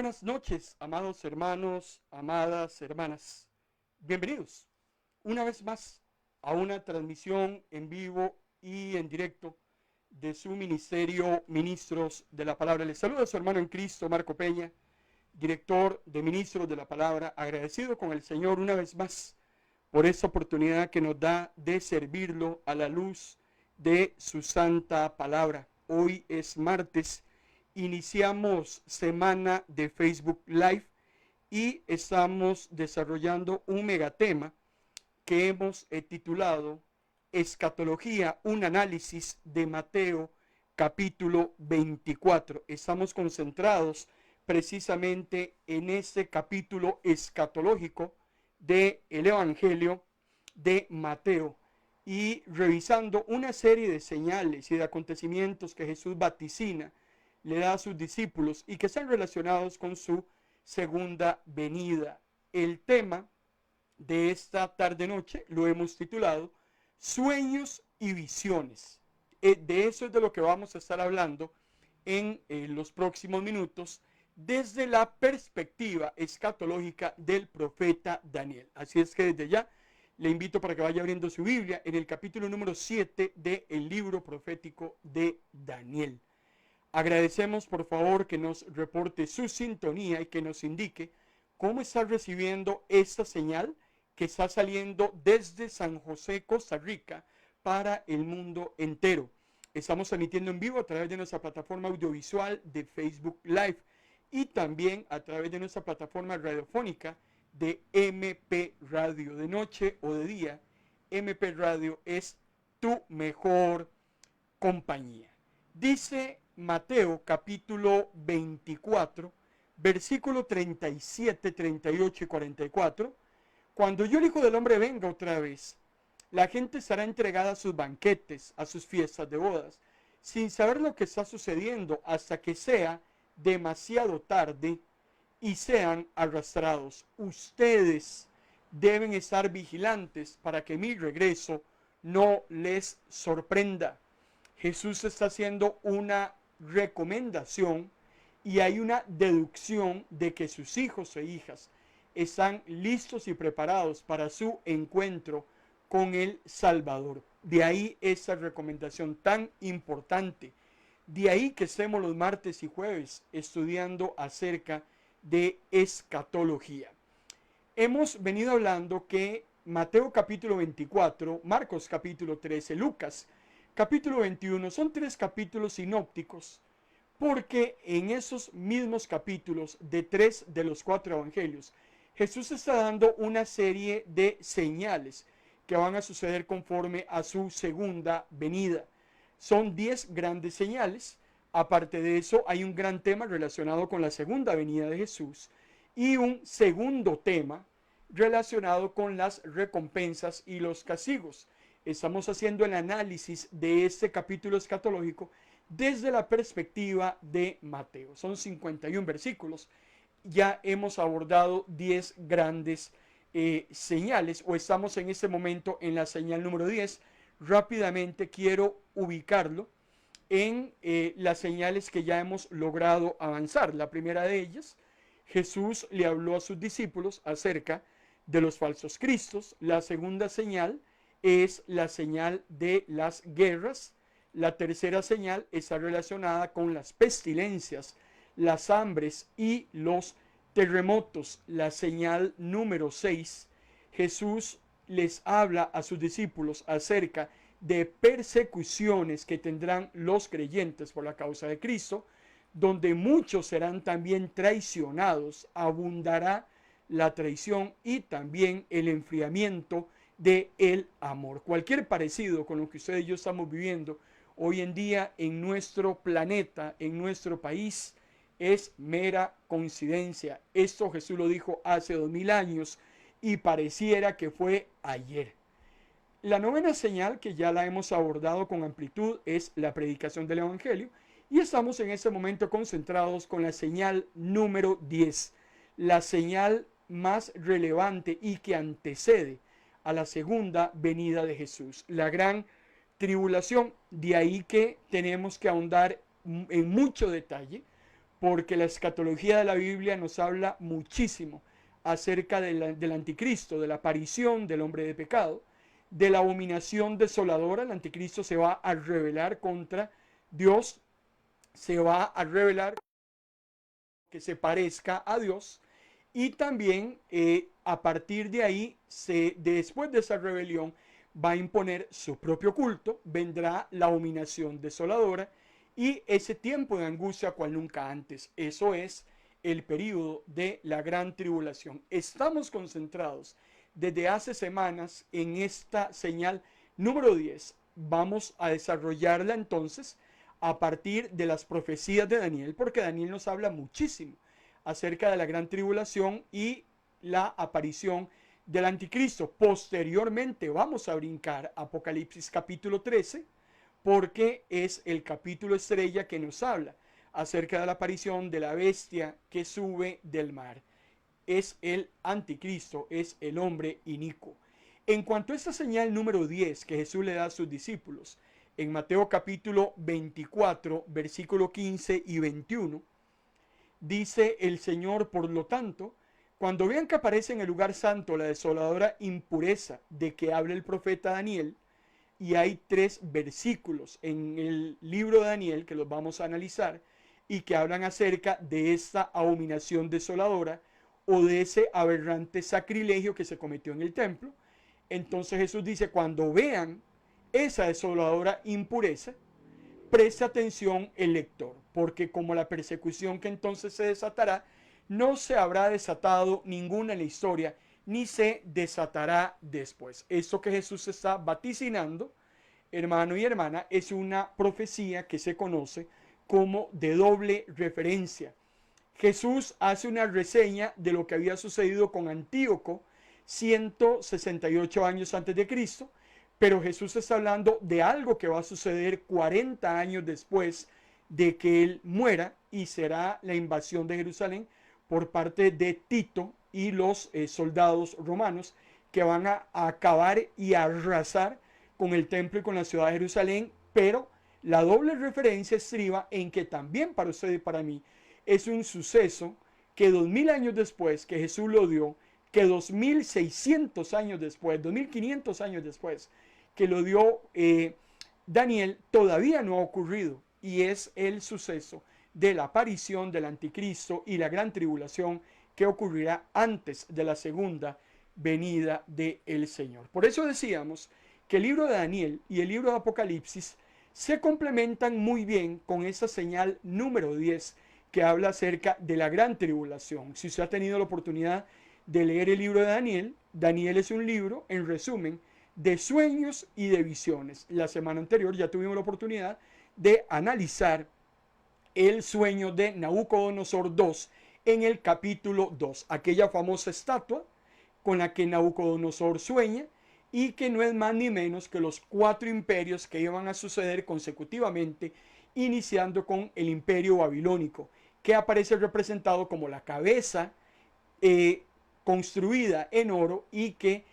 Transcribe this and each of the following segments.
buenas noches, amados hermanos, amadas hermanas. Bienvenidos una vez más a una transmisión en vivo y en directo de su ministerio Ministros de la Palabra. Les saluda su hermano en Cristo, Marco Peña, director de Ministros de la Palabra, agradecido con el Señor una vez más por esta oportunidad que nos da de servirlo a la luz de su santa palabra. Hoy es martes. Iniciamos semana de Facebook Live y estamos desarrollando un megatema que hemos titulado Escatología, un análisis de Mateo capítulo 24. Estamos concentrados precisamente en este capítulo escatológico del Evangelio de Mateo y revisando una serie de señales y de acontecimientos que Jesús vaticina le da a sus discípulos y que están relacionados con su segunda venida. El tema de esta tarde-noche lo hemos titulado Sueños y Visiones. De eso es de lo que vamos a estar hablando en los próximos minutos desde la perspectiva escatológica del profeta Daniel. Así es que desde ya le invito para que vaya abriendo su Biblia en el capítulo número 7 del libro profético de Daniel. Agradecemos por favor que nos reporte su sintonía y que nos indique cómo está recibiendo esta señal que está saliendo desde San José, Costa Rica, para el mundo entero. Estamos emitiendo en vivo a través de nuestra plataforma audiovisual de Facebook Live y también a través de nuestra plataforma radiofónica de MP Radio, de noche o de día. MP Radio es tu mejor compañía. Dice Mateo capítulo 24, versículo 37, 38 y 44. Cuando yo el Hijo del Hombre venga otra vez, la gente será entregada a sus banquetes, a sus fiestas de bodas, sin saber lo que está sucediendo hasta que sea demasiado tarde y sean arrastrados. Ustedes deben estar vigilantes para que mi regreso no les sorprenda. Jesús está haciendo una recomendación y hay una deducción de que sus hijos e hijas están listos y preparados para su encuentro con el Salvador. De ahí esa recomendación tan importante. De ahí que estemos los martes y jueves estudiando acerca de escatología. Hemos venido hablando que Mateo capítulo 24, Marcos capítulo 13, Lucas capítulo 21 son tres capítulos sinópticos, porque en esos mismos capítulos de tres de los cuatro evangelios, Jesús está dando una serie de señales que van a suceder conforme a su segunda venida. Son 10 grandes señales. Aparte de eso, hay un gran tema relacionado con la segunda venida de Jesús y un segundo tema relacionado con las recompensas y los castigos. Estamos haciendo el análisis de este capítulo escatológico desde la perspectiva de Mateo. Son 51 versículos. Ya hemos abordado 10 grandes señales, o estamos en este momento en la señal número 10. Rápidamente quiero ubicarlo en las señales que ya hemos logrado avanzar. La primera de ellas, Jesús le habló a sus discípulos acerca de los falsos cristos. La segunda señal es la señal de las guerras. La tercera señal está relacionada con las pestilencias, las hambres y los terremotos. La señal número 6, Jesús les habla a sus discípulos acerca de persecuciones que tendrán los creyentes por la causa de Cristo, donde muchos serán también traicionados, abundará la traición y también el enfriamiento de el amor. Cualquier parecido con lo que ustedes y yo estamos viviendo hoy en día en nuestro planeta, en nuestro país, es mera coincidencia. Esto Jesús lo dijo hace 2000 años y pareciera que fue ayer. La novena señal, que ya la hemos abordado con amplitud, es la predicación del Evangelio, y estamos en este momento concentrados con la señal número 10, la señal más relevante y que antecede a la segunda venida de Jesús, la gran tribulación. De ahí que tenemos que ahondar en mucho detalle, porque la escatología de la Biblia nos habla muchísimo acerca del anticristo, de la aparición del hombre de pecado, de la abominación desoladora. El anticristo se va a rebelar contra Dios, se va a rebelar que se parezca a Dios, y también a partir de ahí, después de esa rebelión, va a imponer su propio culto, vendrá la abominación desoladora y ese tiempo de angustia cual nunca antes. Eso es el período de la gran tribulación. Estamos concentrados desde hace semanas en esta señal número 10. Vamos a desarrollarla entonces a partir de las profecías de Daniel, porque Daniel nos habla muchísimo acerca de la gran tribulación y la aparición del anticristo. Posteriormente vamos a brincar a Apocalipsis capítulo 13, porque es el capítulo estrella que nos habla acerca de la aparición de la bestia que sube del mar. Es el anticristo, es el hombre inicuo. En cuanto a esta señal número 10 que Jesús le da a sus discípulos, en Mateo capítulo 24, versículo 15 y 21, dice el Señor: por lo tanto, cuando vean que aparece en el lugar santo la desoladora impureza de que habla el profeta Daniel, y hay 3 versículos en el libro de Daniel que los vamos a analizar y que hablan acerca de esta abominación desoladora o de ese aberrante sacrilegio que se cometió en el templo. Entonces Jesús dice: cuando vean esa desoladora impureza, preste atención el lector, porque como la persecución que entonces se desatará, no se habrá desatado ninguna en la historia, ni se desatará después. Esto que Jesús está vaticinando, hermano y hermana, es una profecía que se conoce como de doble referencia. Jesús hace una reseña de lo que había sucedido con Antíoco 168 años antes de Cristo, pero Jesús está hablando de algo que va a suceder 40 años después de que él muera, y será la invasión de Jerusalén por parte de Tito y los soldados romanos, que van a acabar y a arrasar con el templo y con la ciudad de Jerusalén. Pero la doble referencia estriba en que también para usted y para mí es un suceso que 2000 años después que Jesús lo dio, que 2600 años después, 2500 años después que lo dio Daniel, todavía no ha ocurrido, y es el suceso de la aparición del anticristo y la gran tribulación que ocurrirá antes de la segunda venida del Señor. Por eso decíamos que el libro de Daniel y el libro de Apocalipsis se complementan muy bien con esa señal número 10 que habla acerca de la gran tribulación. Si usted ha tenido la oportunidad de leer el libro de Daniel, Daniel es un libro, en resumen, de sueños y de visiones. La semana anterior ya tuvimos la oportunidad de analizar el sueño de Nabucodonosor II en el capítulo 2, aquella famosa estatua con la que Nabucodonosor sueña, y que no es más ni menos que los 4 imperios que iban a suceder consecutivamente, iniciando con el imperio babilónico, que aparece representado como la cabeza construida en oro, y que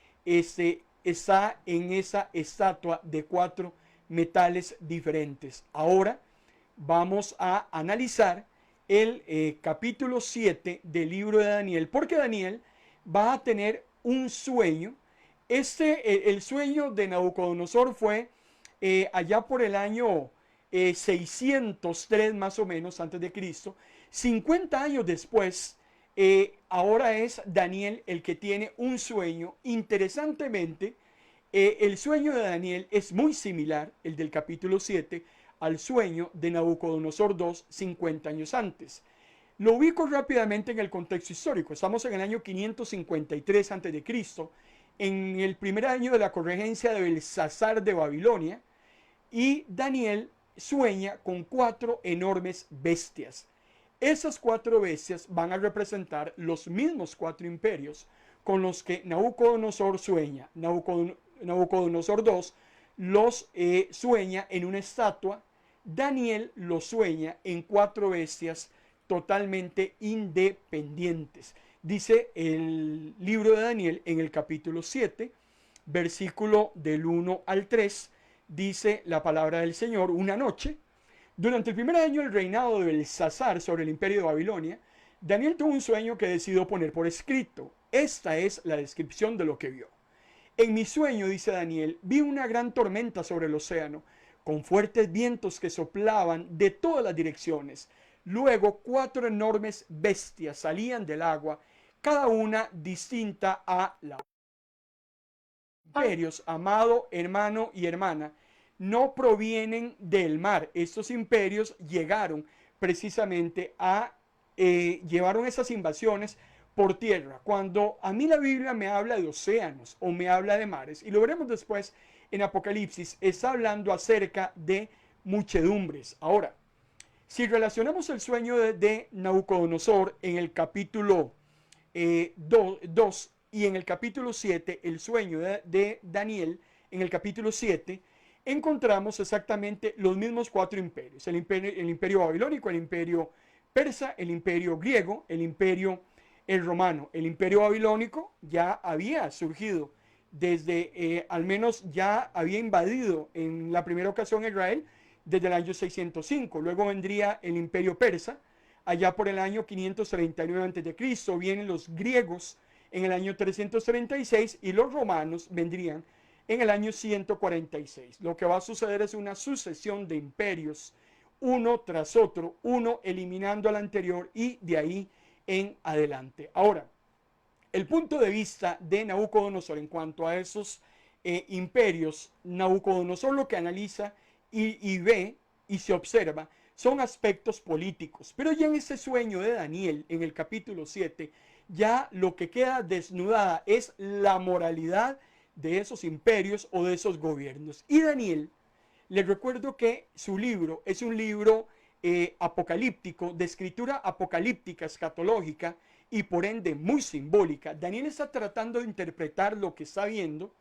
está en esa estatua de 4 metales diferentes. Ahora vamos a analizar el capítulo 7 del libro de Daniel, porque Daniel va a tener un sueño. El sueño de Nabucodonosor fue allá por el año 603 más o menos antes de Cristo. 50 años después, ahora es Daniel el que tiene un sueño. Interesantemente, el sueño de Daniel es muy similar, el del capítulo 7, al sueño de Nabucodonosor II 50 años antes. Lo ubico rápidamente en el contexto histórico. Estamos en el año 553 a.C., en el primer año de la corregencia de Belsasar de Babilonia, y Daniel sueña con 4 enormes bestias. Esas 4 bestias van a representar los mismos 4 imperios con los que Nabucodonosor sueña. Nabucodonosor II los sueña en una estatua. Daniel los sueña en 4 bestias totalmente independientes. Dice el libro de Daniel en el capítulo 7, versículo del 1 al 3, dice la palabra del Señor: una noche Durante el primer año del reinado de Belsasar sobre el imperio de Babilonia, Daniel tuvo un sueño que decidió poner por escrito. Esta es la descripción de lo que vio. En mi sueño, dice Daniel, vi una gran tormenta sobre el océano, con fuertes vientos que soplaban de todas las direcciones. Luego 4 enormes bestias salían del agua, cada una distinta a la imperios, amado hermano y hermana, no provienen del mar. Estos imperios llegaron precisamente a llevaron esas invasiones por tierra. Cuando a mí la Biblia me habla de océanos o me habla de mares, y lo veremos después en Apocalipsis, está hablando acerca de muchedumbres. Ahora, si relacionamos el sueño de Nabucodonosor en el capítulo 2 y en el capítulo 7, el sueño de Daniel, en el capítulo 7, encontramos exactamente los mismos 4 imperios. El imperio babilónico, el imperio persa, el imperio griego, el imperio romano. El imperio babilónico ya había surgido desde, al menos ya había invadido en la primera ocasión Israel desde el año 605. Luego vendría el imperio persa, allá por el año 539 a.C. Vienen los griegos en el año 336 y los romanos vendrían en el año 146. Lo que va a suceder es una sucesión de imperios, uno tras otro, uno eliminando al anterior y de ahí en adelante. Ahora, el punto de vista de Nabucodonosor en cuanto a esos imperios, Nabucodonosor lo que analiza y ve y se observa son aspectos políticos. Pero ya en ese sueño de Daniel, en el capítulo 7, ya lo que queda desnudada es la moralidad de esos imperios o de esos gobiernos. Y Daniel, les recuerdo que su libro es un libro apocalíptico, de escritura apocalíptica, escatológica y por ende muy simbólica. Daniel está tratando de interpretar lo que está viendo.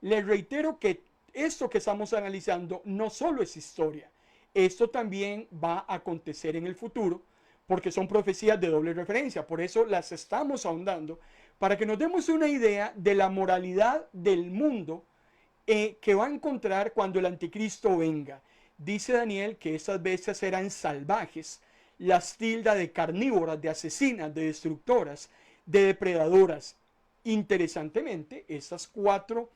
Les reitero que esto que estamos analizando no solo es historia, esto también va a acontecer en el futuro, porque son profecías de doble referencia. Por eso las estamos ahondando, para que nos demos una idea de la moralidad del mundo que va a encontrar cuando el anticristo venga. Dice Daniel que esas bestias eran salvajes, las tilda de carnívoras, de asesinas, de destructoras, de depredadoras. Interesantemente, estas 4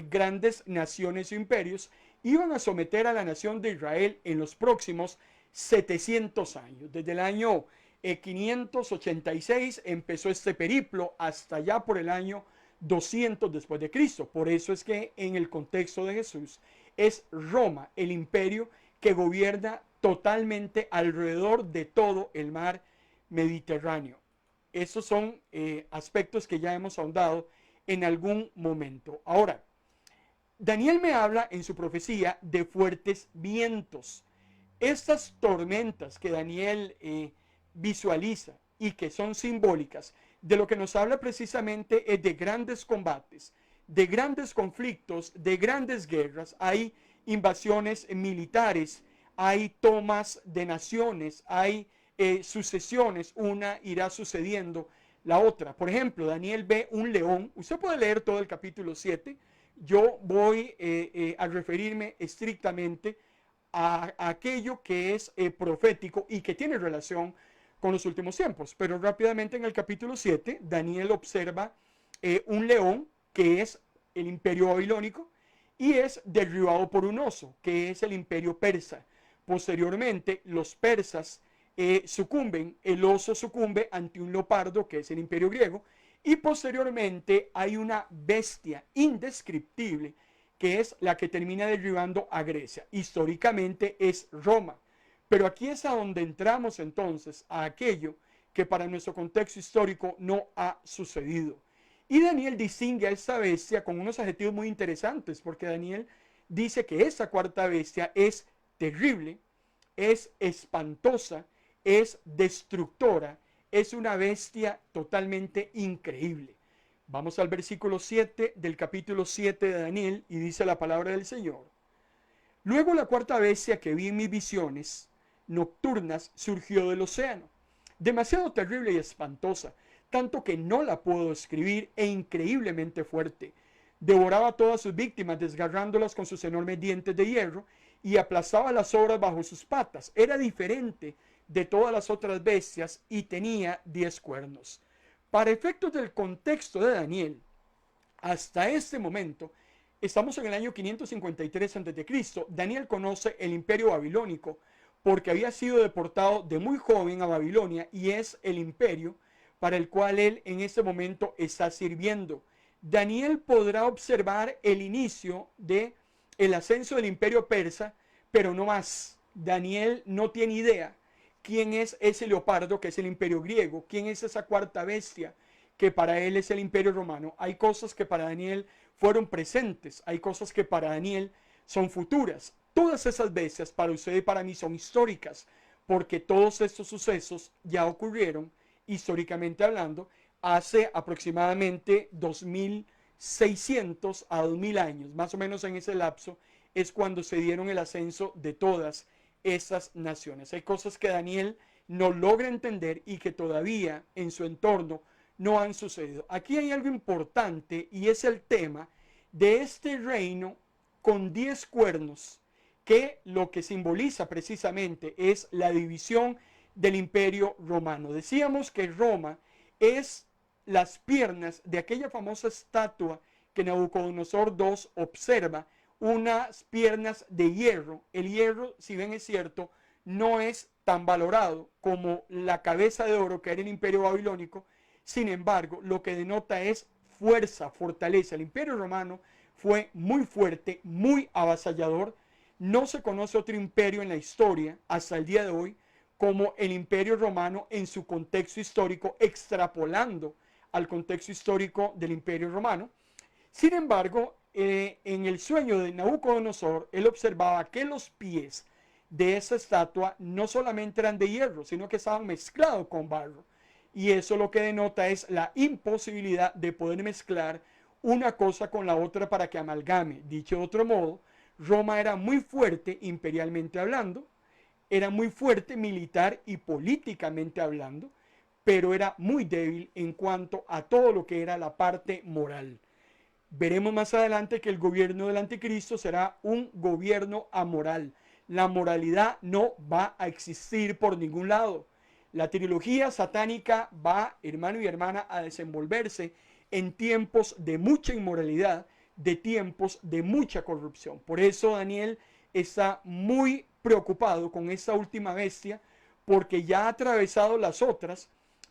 grandes naciones o imperios iban a someter a la nación de Israel en los próximos 700 años. Desde el año 586 empezó este periplo hasta allá por el año 200 después de Cristo. Por eso es que en el contexto de Jesús es Roma el imperio que gobierna totalmente alrededor de todo el mar Mediterráneo. Estos son aspectos que ya hemos ahondado en algún momento. Ahora, Daniel me habla en su profecía de fuertes vientos. Estas tormentas que Daniel visualiza y que son simbólicas, de lo que nos habla precisamente es de grandes combates, de grandes conflictos, de grandes guerras. Hay invasiones militares, hay tomas de naciones, hay sucesiones, una irá sucediendo la otra. Por ejemplo, Daniel ve un león. Usted puede leer todo el capítulo 7. Yo voy a referirme estrictamente a aquello que es profético y que tiene relación con los últimos tiempos. Pero rápidamente en el capítulo 7, Daniel observa un león que es el imperio babilónico y es derribado por un oso, que es el imperio persa. Posteriormente, los persas sucumben, el oso sucumbe ante un leopardo, que es el imperio griego, y posteriormente hay una bestia indescriptible que es la que termina derribando a Grecia. Históricamente es Roma. Pero aquí es a donde entramos entonces a aquello que para nuestro contexto histórico no ha sucedido. Y Daniel distingue a esta bestia con unos adjetivos muy interesantes, porque Daniel dice que esta 4ª bestia es terrible, es espantosa, es destructora, es una bestia totalmente increíble. Vamos al versículo 7 del capítulo 7 de Daniel y dice la palabra del Señor. Luego la 4ª bestia que vi en mis visiones nocturnas surgió del océano, demasiado terrible y espantosa, tanto que no la puedo describir, e increíblemente fuerte. Devoraba a todas sus víctimas, desgarrándolas con sus enormes dientes de hierro, y aplastaba las obras bajo sus patas. Era diferente de todas las otras bestias y tenía 10 cuernos. Para efectos del contexto de Daniel, hasta este momento, estamos en el año 553 a.C., Daniel conoce el imperio babilónico porque había sido deportado de muy joven a Babilonia y es el imperio para el cual él en este momento está sirviendo. Daniel podrá observar el inicio de el ascenso del imperio persa, pero no más. Daniel no tiene idea quién es ese leopardo que es el imperio griego, quién es esa cuarta bestia que para él es el imperio romano. Hay cosas que para Daniel fueron presentes, hay cosas que para Daniel son futuras. Todas esas bestias para usted y para mí son históricas, porque todos estos sucesos ya ocurrieron, históricamente hablando, hace aproximadamente 2600 a 2000 años, más o menos en ese lapso, es cuando se dieron el ascenso de todas esas naciones. Hay cosas que Daniel no logra entender y que todavía en su entorno no han sucedido. Aquí hay algo importante y es el tema de este reino con 10 cuernos, que lo que simboliza precisamente es la división del imperio romano. Decíamos que Roma es las piernas de aquella famosa estatua que Nabucodonosor II observa, unas piernas de hierro. El hierro, si bien es cierto, no es tan valorado como la cabeza de oro que era el imperio babilónico. Sin embargo, lo que denota es fuerza, fortaleza. El imperio romano fue muy fuerte, muy avasallador. No se conoce otro imperio en la historia hasta el día de hoy como el imperio romano en su contexto histórico, extrapolando al contexto histórico del imperio romano. Sin embargo, en el sueño de Nabucodonosor, él observaba que los pies de esa estatua no solamente eran de hierro, sino que estaban mezclados con barro. Y eso lo que denota es la imposibilidad de poder mezclar una cosa con la otra para que amalgame. Dicho de otro modo, Roma era muy fuerte imperialmente hablando, era muy fuerte militar y políticamente hablando, pero era muy débil en cuanto a todo lo que era la parte moral. Veremos más adelante que el gobierno del anticristo será un gobierno amoral. La moralidad no va a existir por ningún lado. La trilogía satánica va, hermano y hermana, a desenvolverse en tiempos de mucha inmoralidad, de tiempos de mucha corrupción. Por eso Daniel está muy preocupado con esta última bestia, porque ya ha atravesado las otras,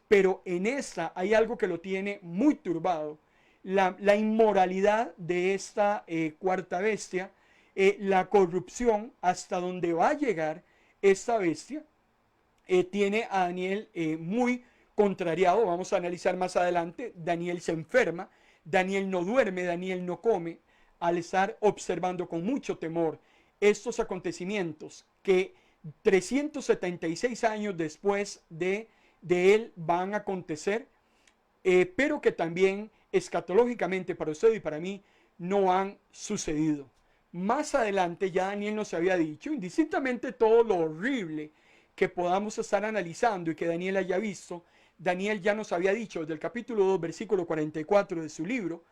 pero en esta hay algo que lo tiene muy turbado. La inmoralidad de esta cuarta bestia, la corrupción hasta donde va a llegar esta bestia, tiene a Daniel muy contrariado. Vamos a analizar más adelante. Daniel se enferma, Daniel no duerme, Daniel no come, al estar observando con mucho temor estos acontecimientos que 376 años después de él van a acontecer, pero que también escatológicamente para usted y para mí no han sucedido. Más adelante ya Daniel nos había dicho, indistintamente todo lo horrible que podamos estar analizando y que Daniel haya visto, Daniel ya nos había dicho desde el capítulo 2, versículo 44 de su libro,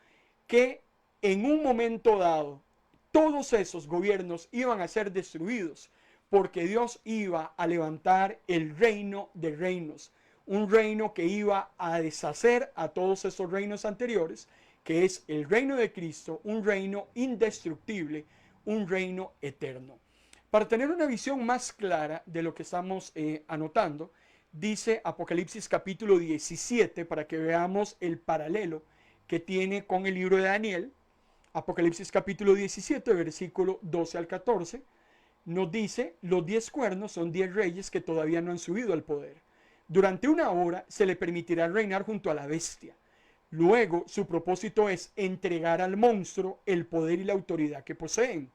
que en un momento dado todos esos gobiernos iban a ser destruidos porque Dios iba a levantar el reino de reinos, un reino que iba a deshacer a todos esos reinos anteriores, que es el reino de Cristo, un reino indestructible, un reino eterno. Para tener una visión más clara de lo que estamos anotando, dice Apocalipsis capítulo 17, para que veamos el paralelo que tiene con el libro de Daniel. Apocalipsis capítulo 17, versículo 12 al 14, nos dice: los 10 cuernos son 10 reyes que todavía no han subido al poder. Durante una hora se le permitirá reinar junto a la bestia. Luego su propósito es entregar al monstruo el poder y la autoridad que poseen,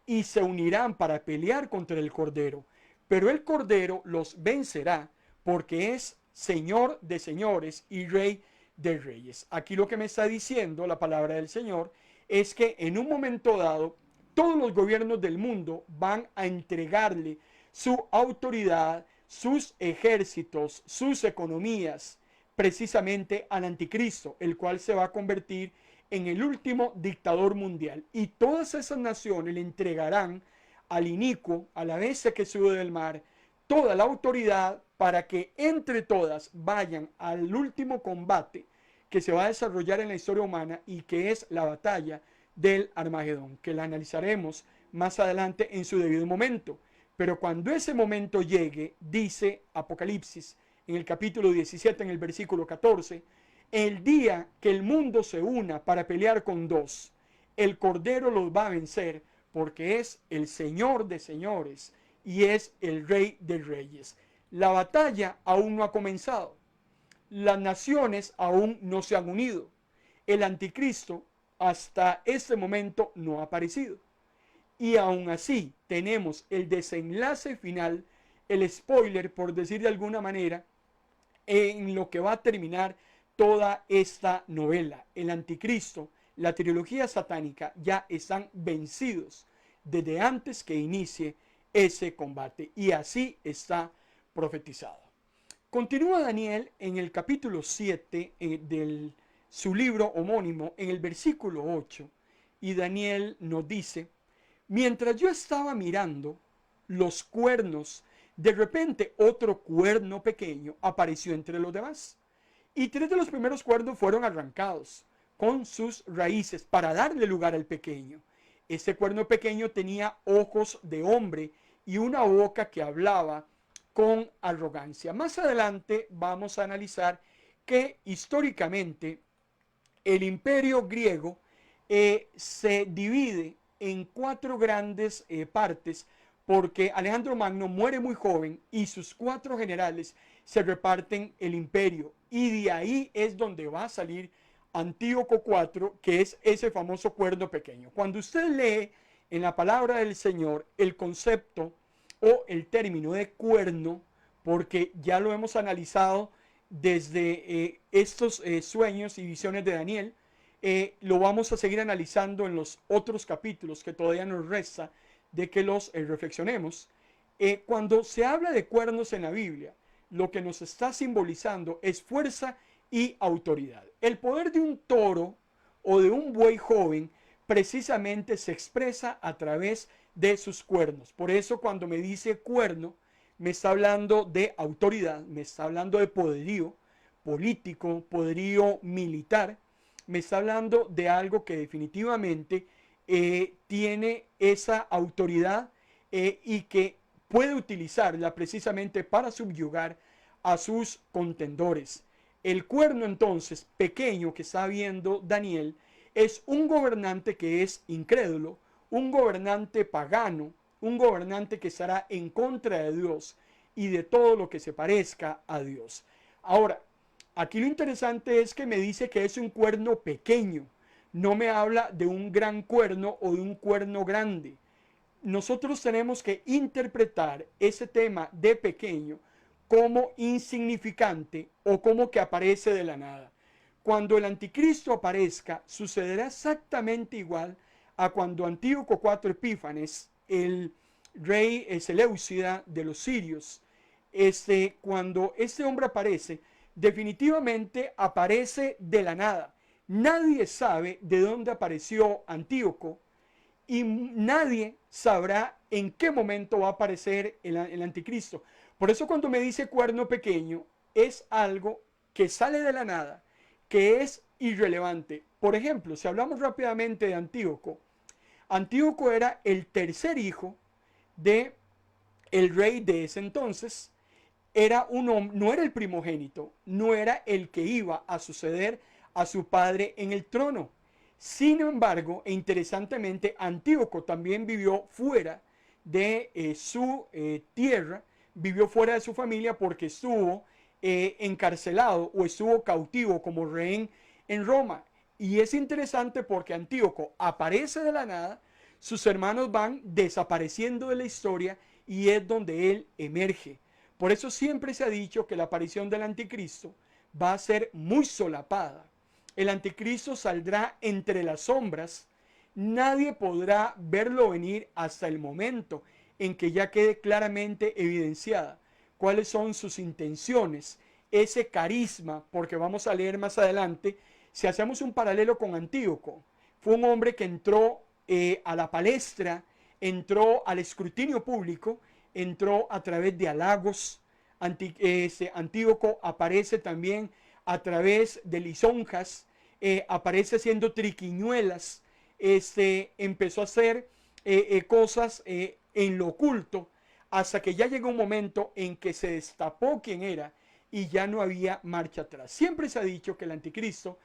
y se unirán para pelear contra el Cordero. Pero el Cordero los vencerá porque es Señor de señores y Rey de reyes. Aquí lo que me está diciendo la palabra del Señor es que en un momento dado todos los gobiernos del mundo van a entregarle su autoridad, sus ejércitos, sus economías, precisamente al anticristo, el cual se va a convertir en el último dictador mundial. Y todas esas naciones le entregarán al inicuo, a la bestia que sube del mar, toda la autoridad para que entre todas vayan al último combate que se va a desarrollar en la historia humana y que es la batalla del Armagedón, que la analizaremos más adelante en su debido momento. Pero cuando ese momento llegue, dice Apocalipsis en el capítulo 17, en el versículo 14, el día que el mundo se una para pelear con dos, el Cordero los va a vencer porque es el Señor de señores y es el Rey de reyes. La batalla aún no ha comenzado. Las naciones aún no se han unido. El anticristo hasta este momento no ha aparecido. Y aún así tenemos el desenlace final, el spoiler, por decir de alguna manera, en lo que va a terminar toda esta novela. El anticristo, la trilogía satánica ya están vencidos desde antes que inicie ese combate. Y así está profetizado. Continúa Daniel en el capítulo 7 de su libro homónimo, en el versículo 8, y Daniel nos dice: mientras yo estaba mirando los cuernos, de repente otro cuerno pequeño apareció entre los demás. Y 3 de los primeros cuernos fueron arrancados con sus raíces para darle lugar al pequeño. Este cuerno pequeño tenía ojos de hombre y una boca que hablaba con arrogancia. Más adelante vamos a analizar que históricamente el imperio griego se divide en 4 grandes partes, porque Alejandro Magno muere muy joven y sus 4 generales se reparten el imperio, y de ahí es donde va a salir Antíoco IV, que es ese famoso cuerno pequeño. Cuando usted lee en la palabra del Señor el concepto o el término de cuerno, porque ya lo hemos analizado desde estos sueños y visiones de Daniel, lo vamos a seguir analizando en los otros capítulos que todavía nos resta de que los reflexionemos. Cuando se habla de cuernos en la Biblia, lo que nos está simbolizando es fuerza y autoridad. El poder de un toro o de un buey joven precisamente se expresa a través de sus cuernos. Por eso cuando me dice cuerno, me está hablando de autoridad, me está hablando de poderío político, poderío militar, me está hablando de algo que definitivamente tiene esa autoridad y que puede utilizarla precisamente para subyugar a sus contendores. El cuerno entonces pequeño que está viendo Daniel es un gobernante que es incrédulo, un gobernante pagano, un gobernante que estará en contra de Dios y de todo lo que se parezca a Dios. Ahora, aquí lo interesante es que me dice que es un cuerno pequeño, no me habla de un gran cuerno o de un cuerno grande. Nosotros tenemos que interpretar ese tema de pequeño como insignificante o como que aparece de la nada. Cuando el anticristo aparezca, sucederá exactamente igual a cuando Antíoco IV Epífanes, el rey Seleucida de los sirios, cuando este hombre aparece, definitivamente aparece de la nada. Nadie sabe de dónde apareció Antíoco y nadie sabrá en qué momento va a aparecer el anticristo. Por eso cuando me dice cuerno pequeño, es algo que sale de la nada, que es irrelevante. Por ejemplo, si hablamos rápidamente de Antíoco, Antíoco era el tercer hijo de el rey de ese entonces. Era no era el primogénito, no era el que iba a suceder a su padre en el trono. Sin embargo, e interesantemente, Antíoco también vivió fuera de su tierra, vivió fuera de su familia porque estuvo encarcelado o estuvo cautivo como rehén en Roma. Y es interesante porque Antíoco aparece de la nada, sus hermanos van desapareciendo de la historia y es donde él emerge. Por eso siempre se ha dicho que la aparición del anticristo va a ser muy solapada. El anticristo saldrá entre las sombras, nadie podrá verlo venir hasta el momento en que ya quede claramente evidenciada cuáles son sus intenciones, ese carisma, porque vamos a leer más adelante, si hacemos un paralelo con Antíoco, fue un hombre que entró a la palestra entró al escrutinio público, entró a través de halagos. Antíoco aparece también a través de lisonjas, aparece haciendo triquiñuelas, empezó a hacer cosas en lo oculto, hasta que ya llegó un momento en que se destapó quién era y ya no había marcha atrás. Siempre se ha dicho que el anticristo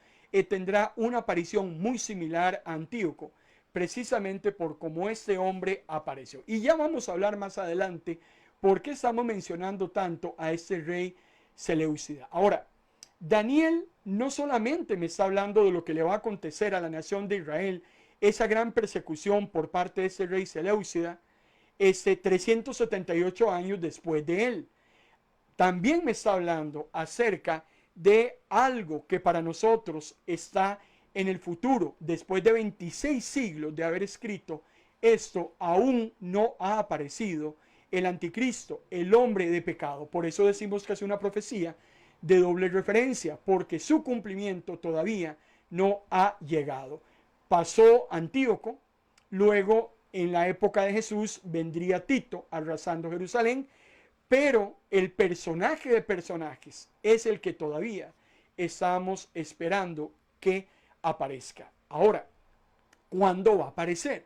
tendrá una aparición muy similar a Antíoco, precisamente por cómo este hombre apareció. Y ya vamos a hablar más adelante por qué estamos mencionando tanto a este rey Seleucida. Ahora, Daniel no solamente me está hablando de lo que le va a acontecer a la nación de Israel, esa gran persecución por parte de ese rey Seleucida, 378 años después de él. También me está hablando acerca de algo que para nosotros está en el futuro. Después de 26 siglos de haber escrito esto, aún no ha aparecido el anticristo, el hombre de pecado. Por eso decimos que es una profecía de doble referencia, porque su cumplimiento todavía no ha llegado. Pasó Antíoco, luego en la época de Jesús vendría Tito arrasando Jerusalén, pero el personaje de personajes es el que todavía estamos esperando que aparezca. Ahora, ¿cuándo va a aparecer?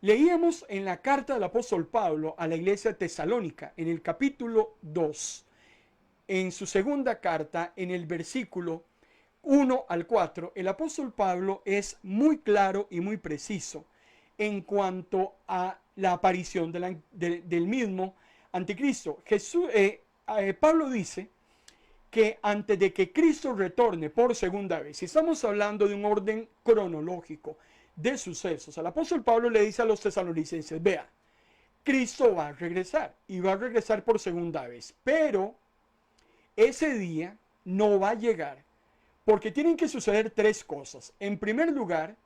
Leíamos en la carta del apóstol Pablo a la iglesia tesalónica, en el capítulo 2, en su segunda carta, en el versículo 1 al 4, el apóstol Pablo es muy claro y muy preciso en cuanto a la aparición del mismo anticristo. Pablo dice que antes de que Cristo retorne por segunda vez, si estamos hablando de un orden cronológico de sucesos, el apóstol Pablo le dice a los tesalonicenses, vea, Cristo va a regresar y va a regresar por segunda vez, pero ese día no va a llegar porque tienen que suceder tres cosas. En primer lugar,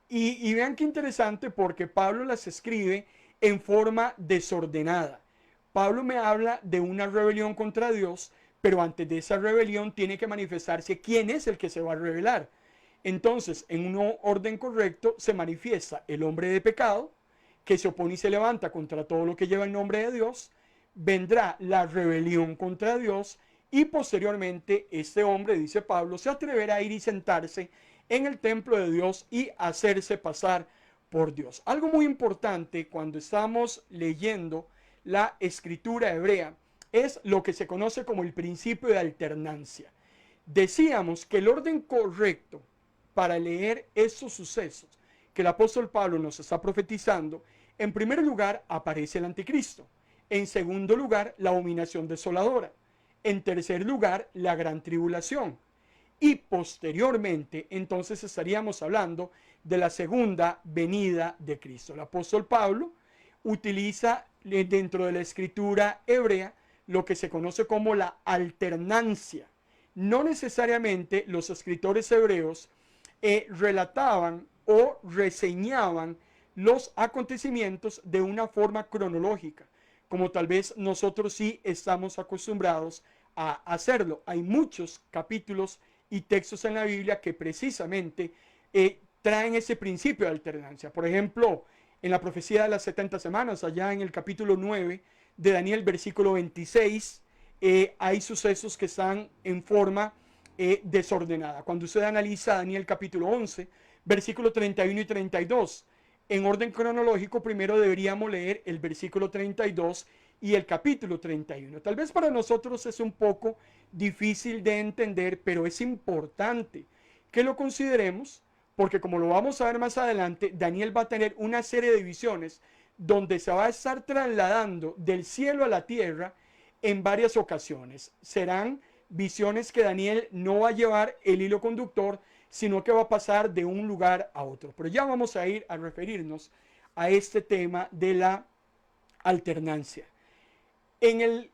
y vean qué interesante porque Pablo las escribe en forma desordenada. Pablo me habla de una rebelión contra Dios, pero antes de esa rebelión tiene que manifestarse quién es el que se va a rebelar. Entonces, en un orden correcto se manifiesta el hombre de pecado, que se opone y se levanta contra todo lo que lleva el nombre de Dios. Vendrá la rebelión contra Dios y posteriormente este hombre, dice Pablo, se atreverá a ir y sentarse en el templo de Dios y hacerse pasar por Dios. Algo muy importante cuando estamos leyendo la escritura hebrea es lo que se conoce como el principio de alternancia. Decíamos que el orden correcto para leer estos sucesos que el apóstol Pablo nos está profetizando, en primer lugar aparece el anticristo, en segundo lugar la abominación desoladora, en tercer lugar la gran tribulación, y posteriormente entonces estaríamos hablando de la segunda venida de Cristo. El apóstol Pablo utiliza dentro de la escritura hebrea lo que se conoce como la alternancia. No necesariamente los escritores hebreos relataban o reseñaban los acontecimientos de una forma cronológica, como tal vez nosotros sí estamos acostumbrados a hacerlo. Hay muchos capítulos y textos en la Biblia que precisamente traen ese principio de alternancia. Por ejemplo, en la profecía de las 70 semanas, allá en el capítulo 9 de Daniel, versículo 26, hay sucesos que están en forma desordenada. Cuando usted analiza Daniel capítulo 11, versículo 31 y 32, en orden cronológico, primero deberíamos leer el versículo 32 y el capítulo 31. Tal vez para nosotros es un poco difícil de entender, pero es importante que lo consideremos, porque como lo vamos a ver más adelante, Daniel va a tener una serie de visiones donde se va a estar trasladando del cielo a la tierra en varias ocasiones. Serán visiones que Daniel no va a llevar el hilo conductor, sino que va a pasar de un lugar a otro. Pero ya vamos a ir a referirnos a este tema de la alternancia. En el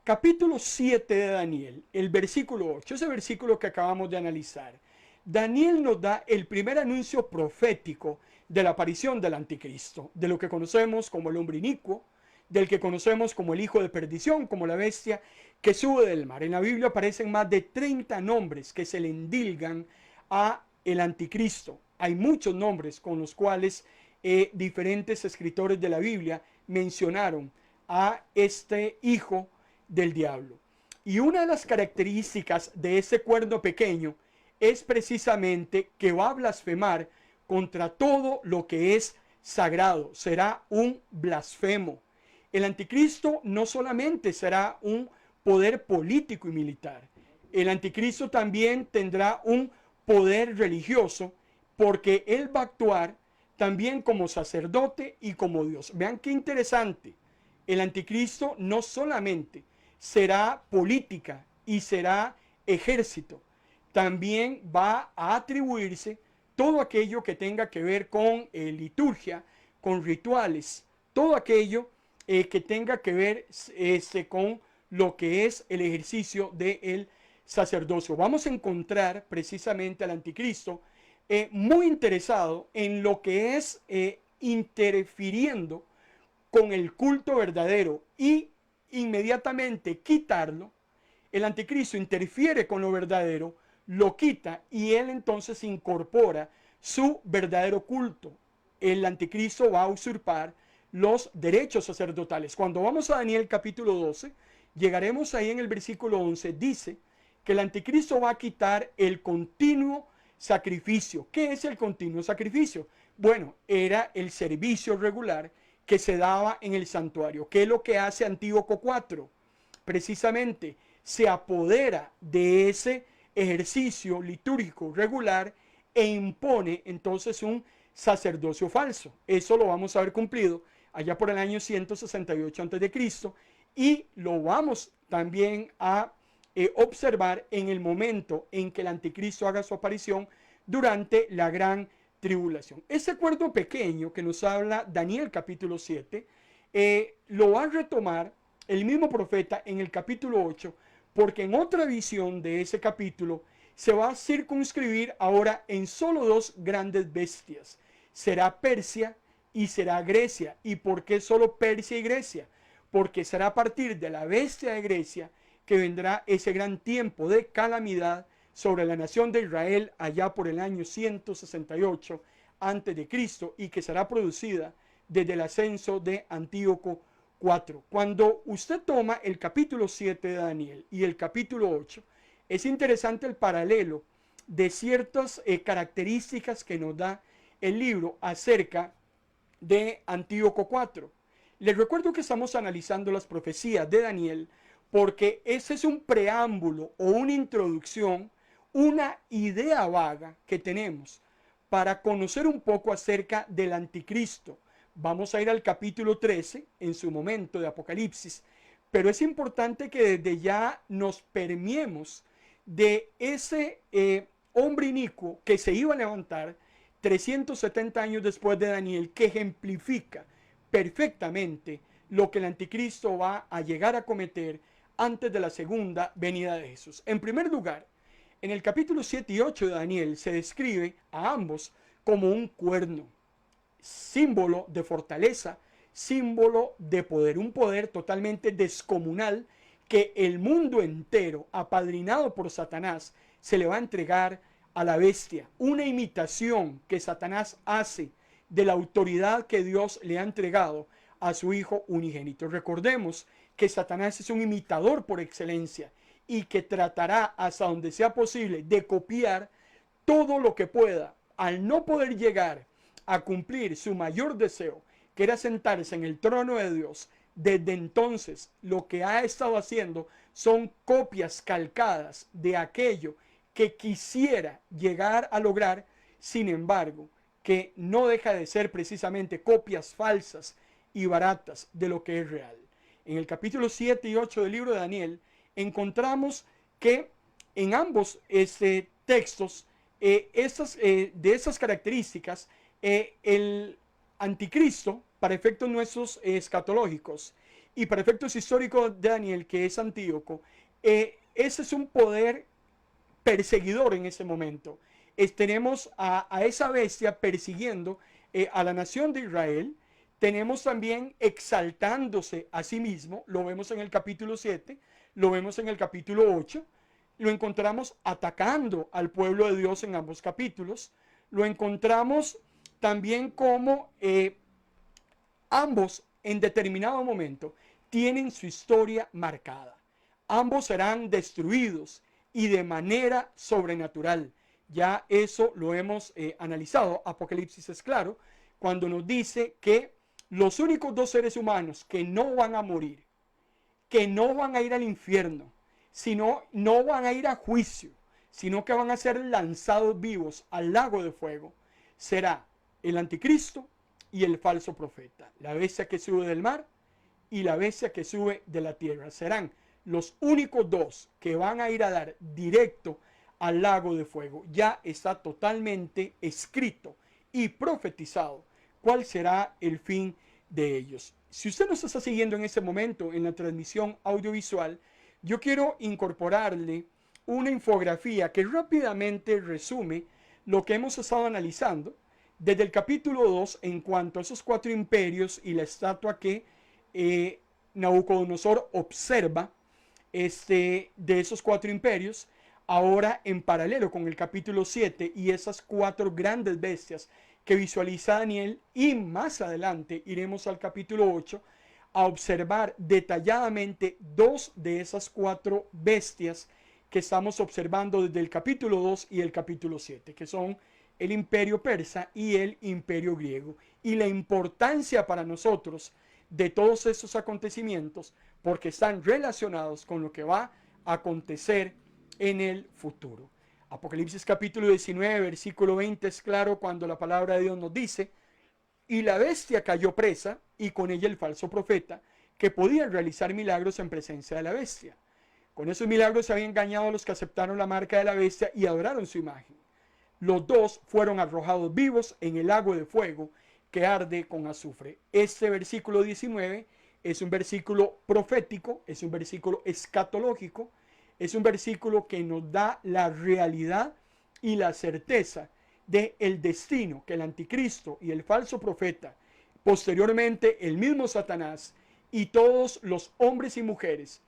capítulo 7 de Daniel, el versículo 8, ese versículo que acabamos de analizar, Daniel nos da el primer anuncio profético de la aparición del anticristo, de lo que conocemos como el hombre inicuo, del que conocemos como el hijo de perdición, como la bestia que sube del mar. En la Biblia aparecen más de 30 nombres que se le endilgan a el anticristo. Hay muchos nombres con los cuales diferentes escritores de la Biblia mencionaron a este hijo del diablo. Y una de las características de ese cuerno pequeño es precisamente que va a blasfemar contra todo lo que es sagrado. Será un blasfemo. El anticristo no solamente será un poder político y militar. El anticristo también tendrá un poder religioso, porque él va a actuar también como sacerdote y como Dios. Vean qué interesante. El anticristo no solamente será política y será ejército, también va a atribuirse todo aquello que tenga que ver con liturgia, con rituales, todo aquello que tenga que ver con lo que es el ejercicio del sacerdocio. Vamos a encontrar precisamente al anticristo muy interesado en lo que es interfiriendo con el culto verdadero y inmediatamente quitarlo. El anticristo interfiere con lo verdadero, lo quita y él entonces incorpora su verdadero culto. El anticristo va a usurpar los derechos sacerdotales. Cuando vamos a Daniel capítulo 12, llegaremos ahí en el versículo 11, dice que el anticristo va a quitar el continuo sacrificio. ¿Qué es el continuo sacrificio? Bueno, era el servicio regular que se daba en el santuario. ¿Qué es lo que hace Antíoco IV? Precisamente se apodera de ese ejercicio litúrgico regular e impone entonces un sacerdocio falso. Eso lo vamos a ver cumplido allá por el año 168 a.C. y lo vamos también a observar en el momento en que el anticristo haga su aparición durante la gran tribulación. Ese cuerno pequeño que nos habla Daniel capítulo 7, lo va a retomar el mismo profeta en el capítulo 8, porque en otra visión de ese capítulo se va a circunscribir ahora en solo dos grandes bestias. Será Persia y será Grecia. ¿Y por qué solo Persia y Grecia? Porque será a partir de la bestia de Grecia que vendrá ese gran tiempo de calamidad sobre la nación de Israel allá por el año 168 a.C. y que será producida desde el ascenso de Antíoco IV. Cuando usted toma el capítulo 7 de Daniel y el capítulo 8, es interesante el paralelo de ciertas características que nos da el libro acerca de Antíoco IV. Les recuerdo que estamos analizando las profecías de Daniel porque ese es un preámbulo o una introducción, una idea vaga que tenemos para conocer un poco acerca del anticristo. Vamos a ir al capítulo 13 en su momento de Apocalipsis, pero es importante que desde ya nos permeemos de ese hombre inicuo que se iba a levantar 370 años después de Daniel, que ejemplifica perfectamente lo que el anticristo va a llegar a cometer antes de la segunda venida de Jesús. En primer lugar, en el capítulo 7 y 8 de Daniel se describe a ambos como un cuerno, símbolo de fortaleza, símbolo de poder, un poder totalmente descomunal que el mundo entero, apadrinado por Satanás, se le va a entregar a la bestia. Una imitación que Satanás hace de la autoridad que Dios le ha entregado a su Hijo unigénito. Recordemos que Satanás es un imitador por excelencia y que tratará hasta donde sea posible de copiar todo lo que pueda. Al no poder llegar a cumplir su mayor deseo, que era sentarse en el trono de Dios, desde entonces lo que ha estado haciendo son copias calcadas de aquello que quisiera llegar a lograr, sin embargo, que no deja de ser precisamente copias falsas y baratas de lo que es real. En el capítulo 7 y 8 del libro de Daniel encontramos que en ambos textos de esas características el anticristo, para efectos nuestros escatológicos y para efectos históricos de Daniel, que es Antíoco, ese es un poder perseguidor en ese momento. Tenemos a esa bestia persiguiendo a la nación de Israel. Tenemos también exaltándose a sí mismo, lo vemos en el capítulo 7, lo vemos en el capítulo 8, lo encontramos atacando al pueblo de Dios en ambos capítulos, lo encontramos también como ambos en determinado momento tienen su historia marcada. Ambos serán destruidos y de manera sobrenatural. Ya eso lo hemos analizado. Apocalipsis es claro cuando nos dice que los únicos dos seres humanos que no van a morir, que no van a ir al infierno, sino no van a ir a juicio, sino que van a ser lanzados vivos al lago de fuego, será el anticristo y el falso profeta, la bestia que sube del mar y la bestia que sube de la tierra. Serán los únicos dos que van a ir a dar directo al lago de fuego. Ya está totalmente escrito y profetizado cuál será el fin de ellos. Si usted nos está siguiendo en este momento en la transmisión audiovisual, yo quiero incorporarle una infografía que rápidamente resume lo que hemos estado analizando desde el capítulo 2 en cuanto a esos 4 imperios y la estatua que Nabucodonosor observa de esos 4 imperios, ahora en paralelo con el capítulo 7 y esas 4 grandes bestias que visualiza Daniel, y más adelante iremos al capítulo 8 a observar detalladamente 2 de esas 4 bestias que estamos observando desde el capítulo 2 y el capítulo 7, que son el imperio persa y el imperio griego, y la importancia para nosotros de todos estos acontecimientos porque están relacionados con lo que va a acontecer en el futuro. Apocalipsis capítulo 19 versículo 20 es claro cuando la palabra de Dios nos dice: y la bestia cayó presa, y con ella el falso profeta, que podía realizar milagros en presencia de la bestia. Con esos milagros se había engañado a los que aceptaron la marca de la bestia y adoraron su imagen. Los dos fueron arrojados vivos en el lago de fuego que arde con azufre. Este versículo 19 es un versículo profético, es un versículo escatológico, es un versículo que nos da la realidad y la certeza de el destino que el anticristo y el falso profeta, posteriormente el mismo Satanás y todos los hombres y mujeres